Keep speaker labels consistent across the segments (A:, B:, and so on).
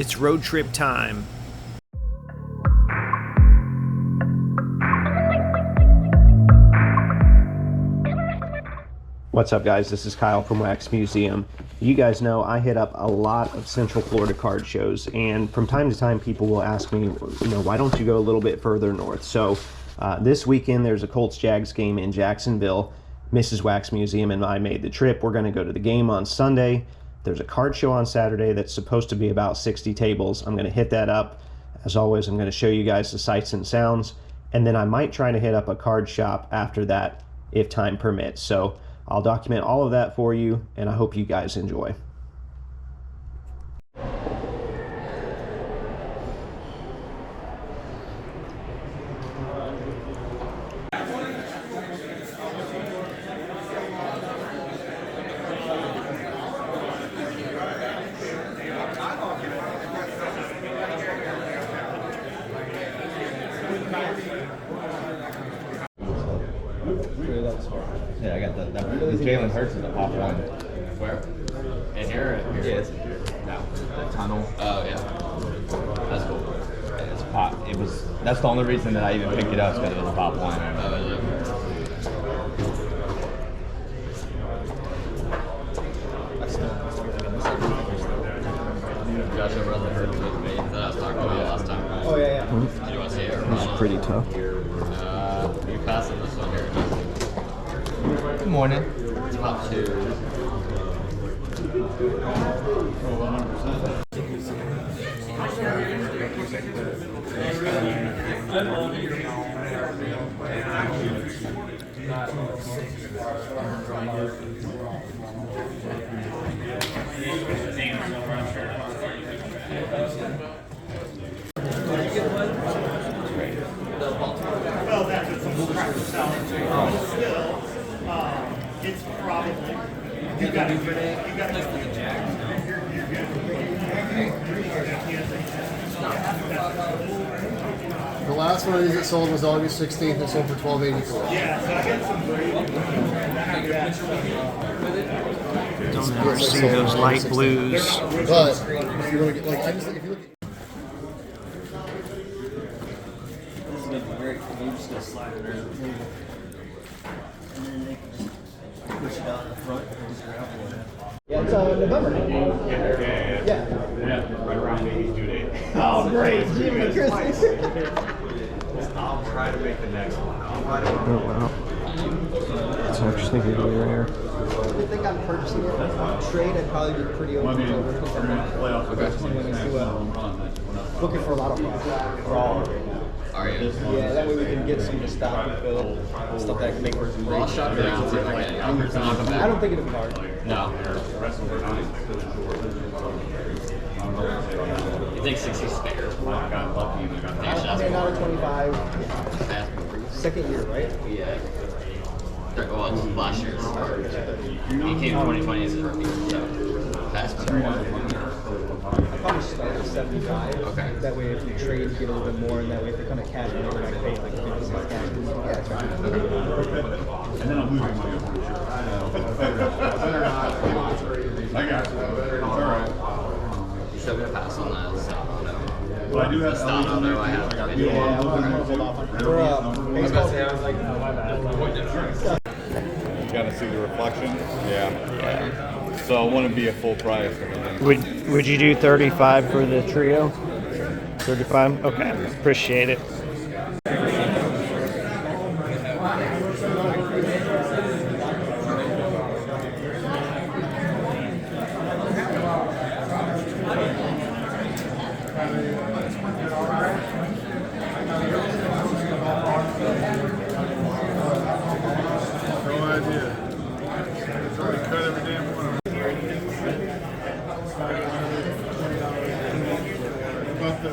A: It's road trip time. What's up, guys? This is Kyle from Wax Museum. You guys know I hit up a lot of Central Florida card shows, and from time to time people will ask me, why don't you go a little bit further north? So this weekend there's a Colts Jags game in Jacksonville. Mrs. Wax Museum and I made the trip. We're going to go to the game on Sunday. There's a card show on Saturday that's supposed to be about 60 tables. I'm going to hit that up. As always, I'm going to show you guys the sights and sounds, and then I might try to hit up a card shop after that if time permits. So I'll document all of that for you, and I hope you guys enjoy.
B: Yeah, I got the Jalen Hurts in the pop one.
C: Where? In here?
B: Yeah, it's no, the tunnel.
C: Oh yeah, that's cool.
B: Yeah, it's pop. That's the only reason that I even picked it up, because it was a pop one.
C: Josh over on the Hurts with me that I was talking about last time.
D: Oh yeah.
A: Mm-hmm.
C: Do you want to see it?
A: It's pretty tough.
C: You passing this one here?
B: Good morning.
C: Top two.
D: Well, that's what some practice out. Still, it's probably you got to look for the Jags.
E: The last one of these that sold was August 16th. It sold for $12.84.
D: Yeah, so I got some great.
A: Don't ever see those light blues.
E: But if you want to get I just if you look at
D: Yeah, it's November. Yeah.
F: Right around baby's due date.
D: Oh, great. Jimmy Christmas.
F: I'll try to make the next one.
A: Oh, wow. It's actually really rare.
D: If they got purchasing it, trade, I'd probably be pretty open to looking for a lot of products. For all of it.
C: Are you?
D: Yeah, that way we can get some of the stock and fill stuff that can make for some great
C: Shop it out.
D: I don't think it'll be hard.
C: No. You think 60's fair?
D: I mean, out of 25, second year, right?
C: Yeah. Well, it's last year's. He came 2020 as a rookie, so past
D: I probably start at 75.
C: Okay.
D: That way, if you trade, you get a little bit more, and that way, if they come to cash, they're going to pay like 50 cents cash. Yeah, that's right.
F: And then I'm losing money on the shirt. I got you. It's all right.
C: Still gonna pass on that, so I don't know.
F: But I do have
C: Stop, although I have.
D: Yeah, I was hold off on it. Baseball.
G: Got to see the reflection. Yeah. So it wouldn't be a full price.
A: Would you do 35 for the trio? 35? Okay, appreciate it.
E: about the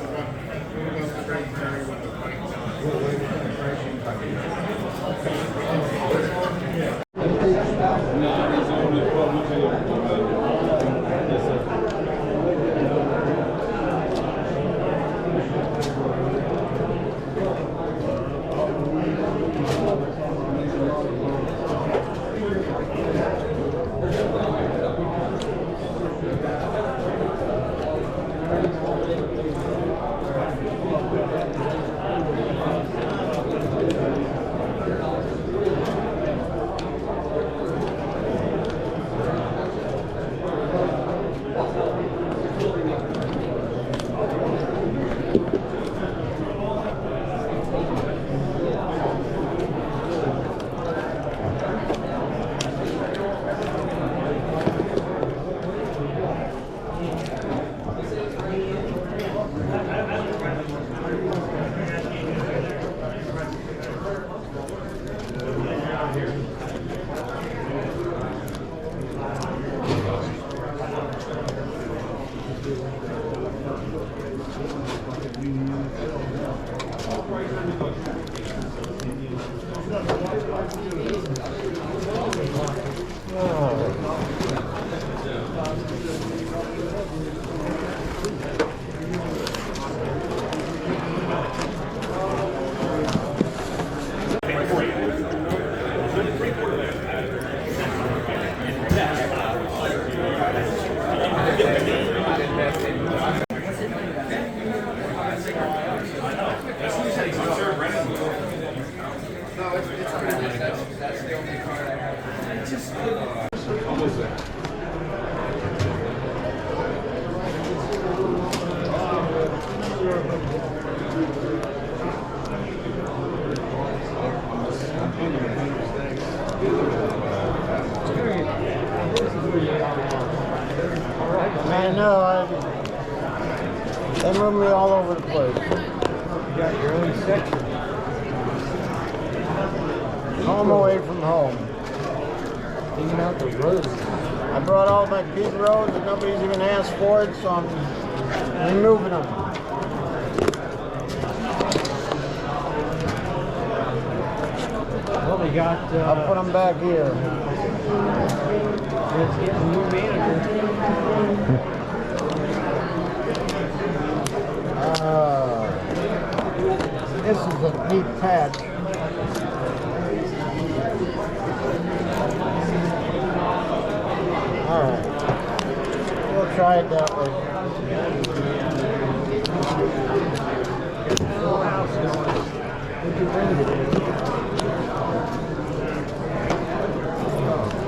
H: I know. They move me all over the place.
I: You got your own section.
H: Home away from home.
I: Cleaning out the roads.
H: I brought all my big roads and nobody's even asked for it, so I'm removing them.
I: Well, we got.
H: I'll put them back here.
I: Let's get a new manager.
H: This is a neat patch. Alright. We'll try it that way.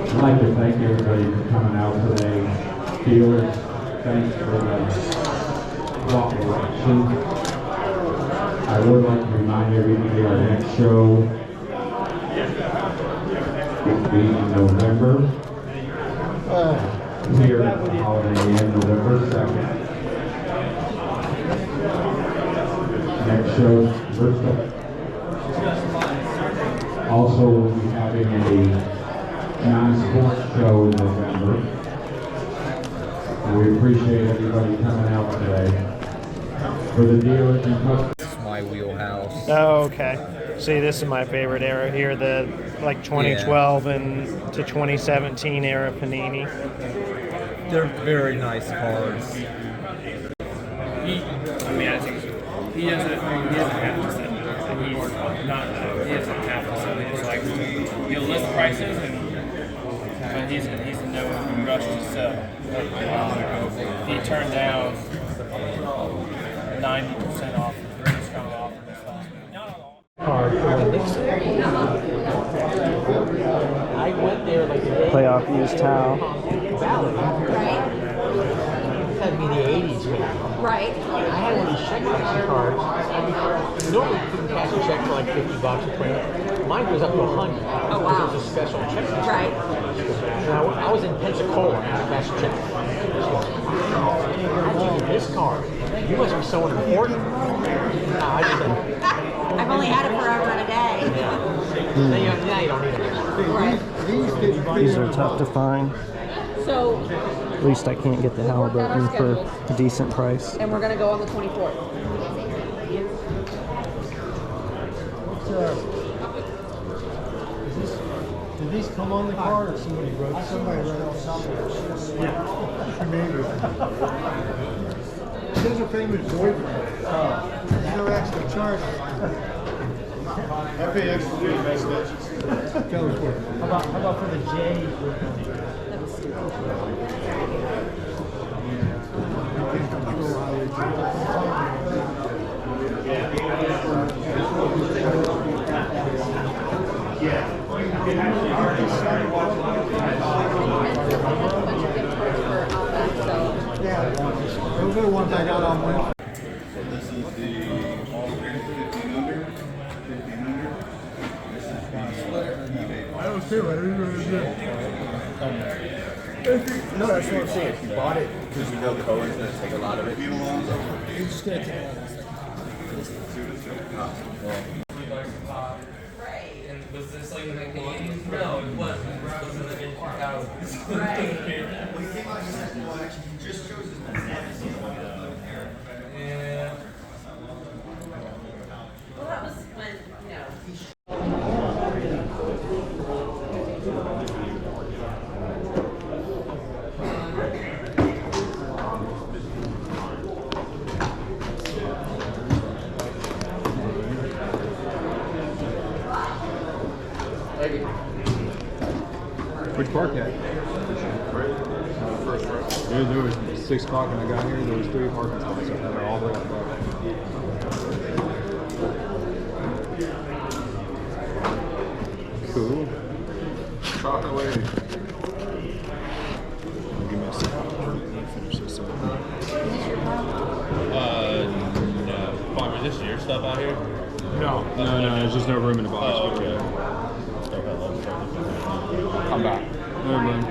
J: I'd like to thank everybody for coming out today. Dealers, thanks for the cooperation. I would like to remind everybody our next show will be in November. Here at the Holiday Inn, November 2nd. Next show, Bristol. Also, we'll be having a non-sports show in November. We appreciate everybody coming out today. For the dealers and customers.
B: This is my wheelhouse.
K: Oh, okay. See, this is my favorite era here, the like 2012 and to 2017 era Panini.
B: They're very nice cards.
L: I think he doesn't have to sell. He's not. He doesn't have to sell. He just likes to. He'll list prices, but he's in no rush to sell. He turned down 90% off the really strong offer this last week.
I: I went there like the day
K: Playoff used towel.
I: Valley.
M: Right.
I: This had to be the 80s, man.
M: Right.
I: I had one of these check cashing cards. Normally you can cash a check for like $50 or 20. Mine goes up to 100.
M: Oh, wow.
I: It was a special check.
M: Right.
I: And I was in Pensacola and I cashed a check. I give you this card. You must be someone important. No, I just said,
M: I've only had it forever and a day.
I: now you don't need it.
M: Right.
K: These are tough to find.
M: So,
K: At least I can't get the Halliburton for a decent price.
M: and we're going to go on the 24th.
H: Did these come on the card or somebody wrote? Somebody wrote off something. Yeah. Maybe. Those are famous boyfriend. There's no extra charge.
F: I pay extra for the best sketches.
H: Go for it.
I: How about for the J?
H: Yeah, those are the ones I got on Wednesday.
F: So this is the alternate 15 under, 15 under. This is the splitter.
H: I was too. I didn't really do
B: No, that's what I'm saying. If you bought it because you know the Bowen's going to take a lot of it.
H: You're just going to take it.
L: And was this like in the 80s? No, it wasn't. It was in the 2000s.
D: Just chose his
G: park at? There was 6 o'clock when I got here. There was 3 parking spots. I had all the way up there. Cool. Chocolate lady. Give me a second. Finish this up.
B: No. Farmer, is this your stuff out here?
G: No, there's just no room in the box.
B: Oh, okay.
G: I'm back. No room.
B: You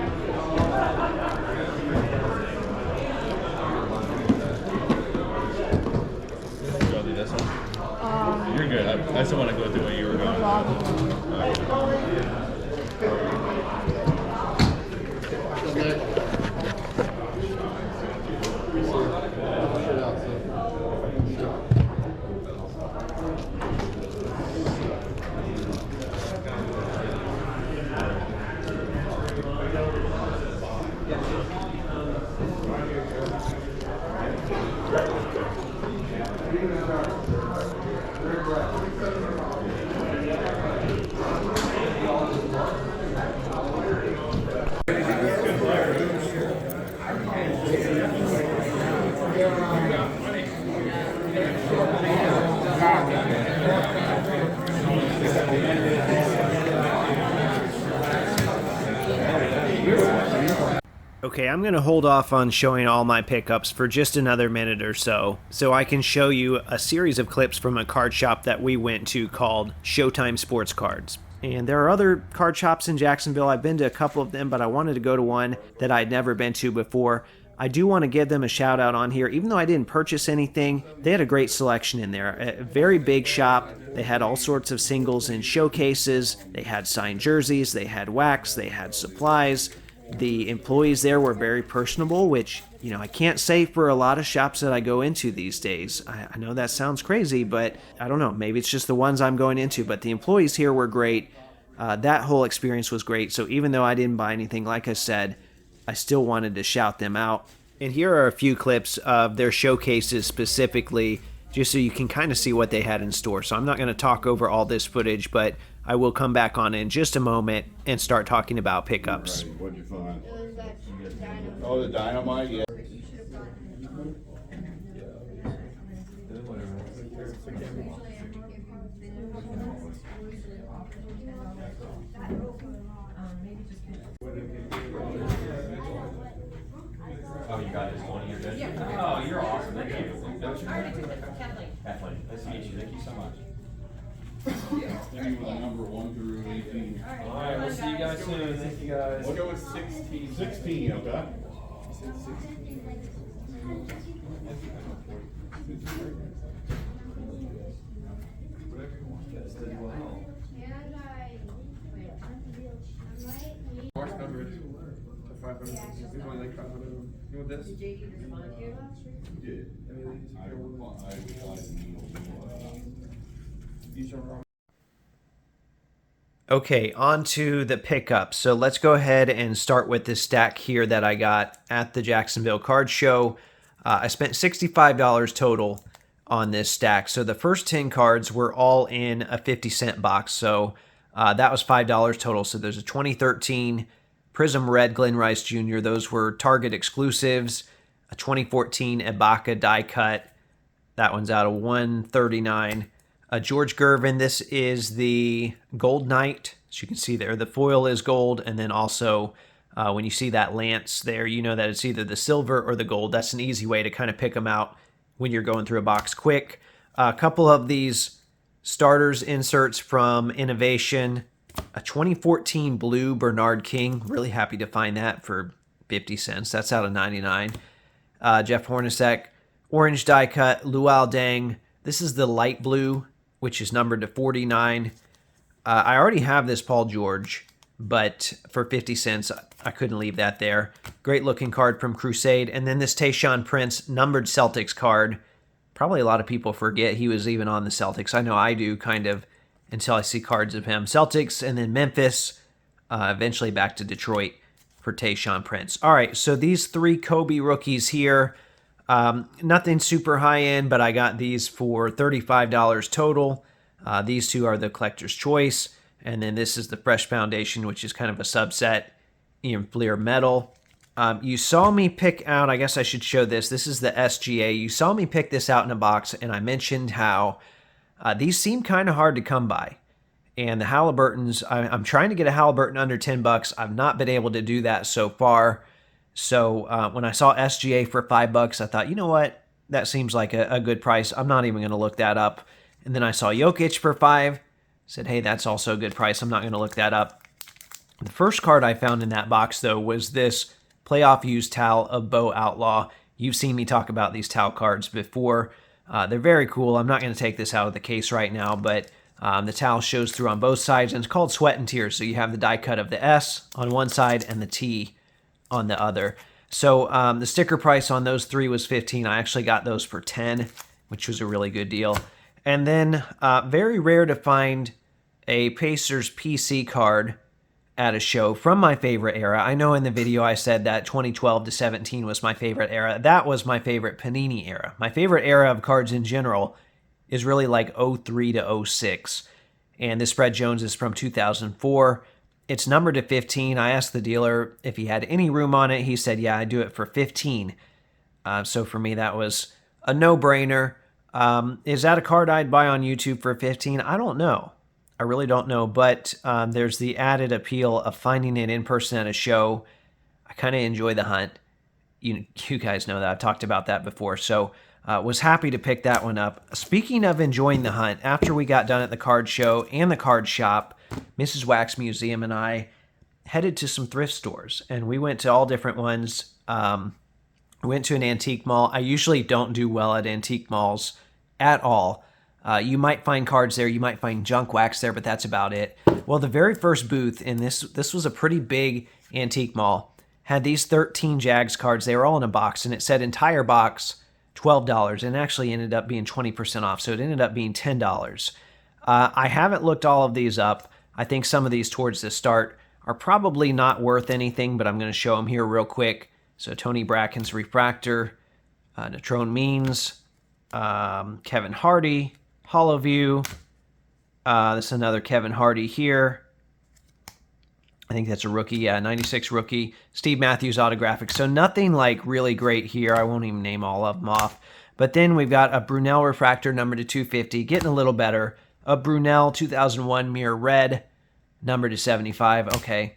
B: want to do this one? You're good. I just want to go through what you were going.
A: Okay, I'm going to hold off on showing all my pickups for just another minute or so I can show you a series of clips from a card shop that we went to called Showtime Sports Cards. And there are other card shops in Jacksonville. I've been to a couple of them, but I wanted to go to one that I'd never been to before. I do want to give them a shout out on here. Even though I didn't purchase anything, they had a great selection in there. A very big shop. They had all sorts of singles and showcases. They had signed jerseys. They had wax. They had supplies. The employees there were very personable, which, you know, I can't say for a lot of shops that I go into these days. I know that sounds crazy, but I don't know. Maybe it's just the ones I'm going into. But the employees here were great. That whole experience was great. So even though I didn't buy anything, like I said, I still wanted to shout them out. And here are a few clips of their showcases specifically, just so you can kind of see what they had in store. So I'm not going to talk over all this footage, but I will come back on in just a moment and start talking about pickups.
F: Right. What'd you find? Oh, the dynamite, yeah.
B: Oh, you got this one? You're good? Yeah. Oh, you're awesome. Thank you. Kathleen, nice to meet you. Thank you so much.
F: Number 1 through 18.
B: All right, we'll see you guys soon. Thank you guys.
F: We'll go with 16. 16, okay.
L: March numbers. 500. He's only like 500. You want this?
F: Yeah. I replied
A: Okay, on to the pickups. So let's go ahead and start with this stack here that I got at the Jacksonville Card Show. I spent $65 total on this stack. So the first 10 cards were all in a 50-cent box. So that was $5 total. So there's a 2013 Prism Red Glenn Rice Jr. Those were Target exclusives. A 2014 Ibaka die cut. That one's out of $139. George Gervin, this is the Gold Knight. As you can see there, the foil is gold. And then also when you see that lance there, you know that it's either the silver or the gold. That's an easy way to kind of pick them out when you're going through a box quick. A couple of these starters inserts from Innovation. A 2014 blue Bernard King. Really happy to find that for 50 cents. That's out of 99. Jeff Hornacek. Orange die cut. Luol Deng. This is the light blue, which is numbered to 49. I already have this Paul George, but for 50 cents, I couldn't leave that there. Great looking card from Crusade. And then this Tayshaun Prince numbered Celtics card. Probably a lot of people forget he was even on the Celtics. I know I do, kind of, until I see cards of him. Celtics and then Memphis, eventually back to Detroit for Tayshaun Prince. All right, so these 3 Kobe rookies here, nothing super high end, but I got these for $35 total. These 2 are the collector's choice, and then this is the Fresh Foundation, which is kind of a subset.
N: Ian Fleer metal. You saw me pick out, I guess I should show this. This is the SGA. You saw me pick this out in a box, and I mentioned how these seem kind of hard to come by. And the Halliburtons, I'm trying to get a Halliburton under 10 bucks. I've not been able to do that so far. So when I saw SGA for $5, I thought, you know what? That seems like a good price. I'm not even going to look that up. And then I saw Jokic for $5. Said, hey, that's also a good price. I'm not going to look that up. The first card I found in that box, though, was this playoff used towel of Bo Outlaw. You've seen me talk about these towel cards before. They're very cool. I'm not going to take this out of the case right now, but the towel shows through on both sides, and it's called Sweat and Tears. So you have the die cut of the S on one side and the T on the other. So the sticker price on those three was $15. I actually got those for $10, which was a really good deal. And then very rare to find a Pacers PC card at a show from my favorite era. I know in the video I said that 2012 to 17 was my favorite era. That was my favorite Panini era. My favorite era of cards in general is really like 03 to 06. And this Fred Jones is from 2004. It's numbered to 15. I asked the dealer if he had any room on it. He said, yeah, I'd do it for 15. So for me, that was a no-brainer. Is that a card I'd buy on YouTube for 15? I don't know. I really don't know, but there's the added appeal of finding it in person at a show. I kind of enjoy the hunt. You guys know that. I've talked about that before, so was happy to pick that one up. Speaking of enjoying the hunt, after we got done at the card show and the card shop, Mrs. Wax Museum and I headed to some thrift stores, and we went to all different ones. We went to an antique mall. I usually don't do well at antique malls at all. You might find cards there, you might find junk wax there, but that's about it. Well, the very first booth, and this was a pretty big antique mall, had these 13 Jags cards. They were all in a box, and it said entire box $12, and actually ended up being 20% off, so it ended up being $10. I haven't looked all of these up. I think some of these towards the start are probably not worth anything, but I'm going to show them here real quick. So Tony Bracken's Refractor, Natrone Means, Kevin Hardy, Hollow View. This is another Kevin Hardy here. I think that's a rookie. Yeah, 96 rookie. Steve Matthews autographic. So nothing like really great here. I won't even name all of them off. But then we've got a Brunel Refractor numbered to 250. Getting a little better. A Brunel 2001 Mirror Red numbered to 75. Okay.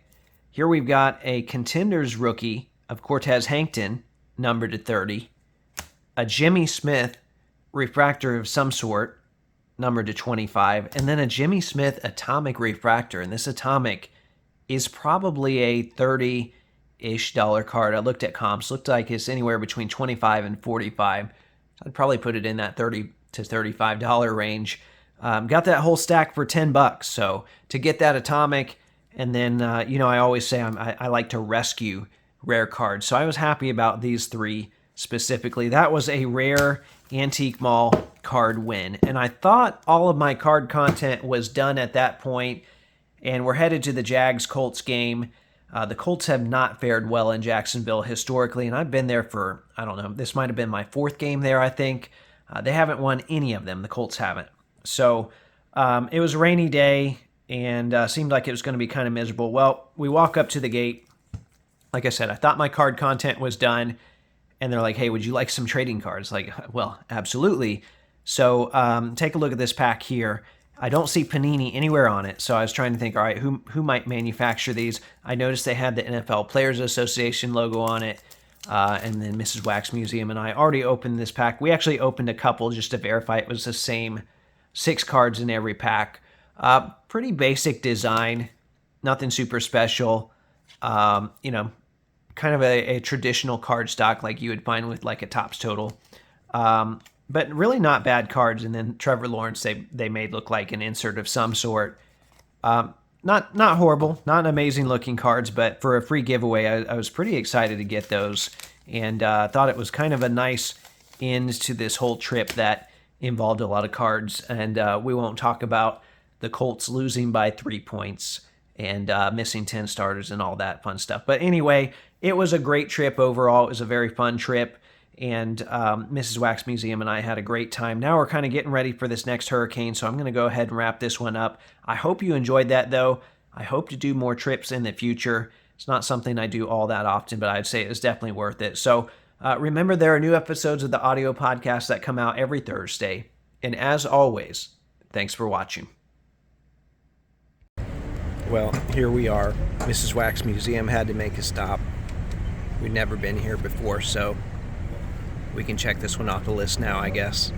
N: Here we've got a Contenders rookie of Cortez Hankton numbered to 30. A Jimmy Smith Refractor of some sort numbered to 25. And then a Jimmy Smith Atomic Refractor. And this Atomic is probably a $30-ish card. I looked at comps. Looked like it's anywhere between 25 and 45. I'd probably put it in that $30 to $35 range. Got that whole stack for $10. So to get that Atomic, and then, I always say I like to rescue rare cards. So I was happy about these three specifically. That was a rare antique mall card win. And I thought all of my card content was done at that point, and we're headed to the Jags-Colts game. The Colts have not fared well in Jacksonville historically, and I've been there for, I don't know, this might have been my fourth game there, I think. They haven't won any of them. The Colts haven't. So it was a rainy day, and seemed like it was going to be kind of miserable. Well, we walk up to the gate. Like I said, I thought my card content was done, and they're like, hey, would you like some trading cards? Like, well, absolutely. So take a look at this pack here. I don't see Panini anywhere on it, so I was trying to think, all right, who might manufacture these? I noticed they had the NFL Players Association logo on it, and then Mrs. Wax Museum and I already opened this pack. We actually opened a couple just to verify it was the same 6 cards in every pack. Pretty basic design, nothing super special. Kind of a traditional card stock like you would find with like a Topps Total. But really not bad cards. And then Trevor Lawrence, they made look like an insert of some sort. Not horrible, not amazing looking cards, but for a free giveaway, I was pretty excited to get those. And thought it was kind of a nice end to this whole trip that involved a lot of cards. And we won't talk about the Colts losing by 3 points and missing 10 starters and all that fun stuff. But anyway, it was a great trip overall. It was a very fun trip. And Mrs. Wax Museum and I had a great time. Now we're kind of getting ready for this next hurricane, so I'm going to go ahead and wrap this one up. I hope you enjoyed that, though. I hope to do more trips in the future. It's not something I do all that often, but I'd say it was definitely worth it. So remember, there are new episodes of the audio podcast that come out every Thursday. And as always, thanks for watching. Well, here we are. Mrs. Wax Museum had to make a stop. We've never been here before, so we can check this one off the list now, I guess.